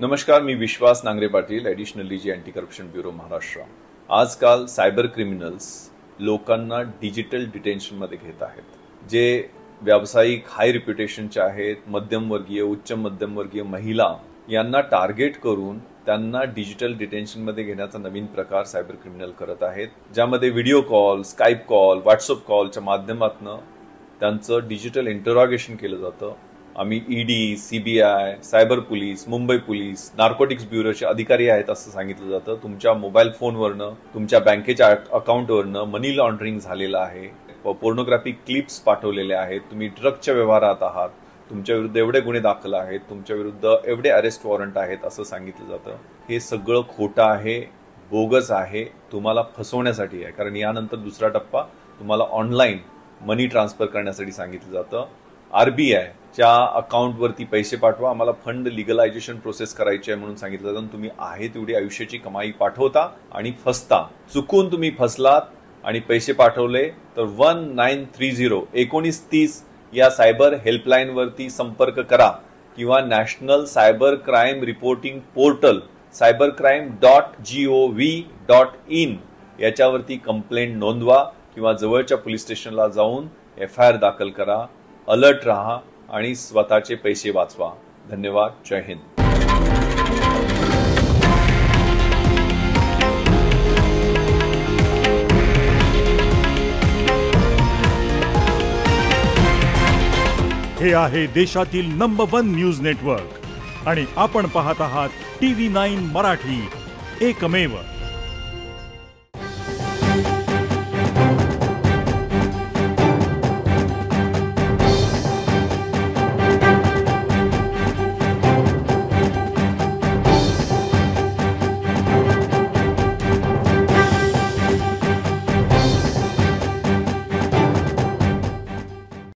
नमस्कार, मी विश्वास नांगरे पाटील, ॲडिशनल डीजी anti corruption bureau Maharashtra. आजकाल cyber criminals लोकांना डिजिटल डिटेन्शनमध्ये घेत आहेत। जे व्यावसायिक हाय रिप्युटेशनचे आहेत, मध्यमवर्गीय, उच्च मध्यमवर्गीय महिला यांना टार्गेट करून त्यांना डिजिटल डिटेन्शनमध्ये घेण्याचा नवीन प्रकार सायबर क्रिमिनल करत आहेत, ज्यामध्ये video call, Skype call, WhatsApp कॉलच्या माध्यमातून त्यांचं डिजिटल इंटरॉगेशन केलं जातं। आम्ही ED, CBI, cyber police, Mumbai police, narcotics ब्युरोचे अधिकारी आहेत असं सांगितलं जातं। तुमच्या मोबाईल फोनवरनं, तुमच्या बँकेच्या अकाउंटवरनं मनी लॉन्ड्रिंग झालेलं आहे, पोर्नोग्राफिक क्लिप्स पाठवलेल्या आहेत, तुम्ही ड्रगच्या व्यवहारात आहात, तुमच्या विरुद्ध एवढे गुन्हे दाखल आहेत, तुमच्या विरुद्ध एवढे अरेस्ट वॉरंट आहेत असं सांगितलं जातं। हे सगळं खोटं आहे, बोगस आहे, तुम्हाला फसवण्यासाठी आहे। कारण यानंतर दुसरा टप्पा तुम्हाला ऑनलाईन मनी ट्रान्सफर करण्यासाठी सांगितलं जातं। आरबीआयच्या अकाउंटवरती पैसे पाठवा, आम्हाला फंड लिगलायझेशन प्रोसेस करायची आहे म्हणून सांगितलं जातं। तुम्ही आहे तेवढी आयुष्याची कमाई पाठवता आणि फसता। चुकून तुम्ही फसलात आणि पैसे पाठवले तर 1930 या सायबर हेल्पलाईन वरती संपर्क करा किंवा national cyber crime reporting portal cybercrime.gov.in याच्यावरती कंप्लेंट नोंदवा किंवा जवळच्या पोलीस स्टेशनला जाऊन FIR दाखल करा। अलर्ट रहा आणि स्वतःचे पैसे वाचवा। धन्यवाद। जय हिंद। हे आहे देशातील नंबर 1 न्यूज नेटवर्क आणि आपण पाहत आहात TV9 मराठी, एकमेव।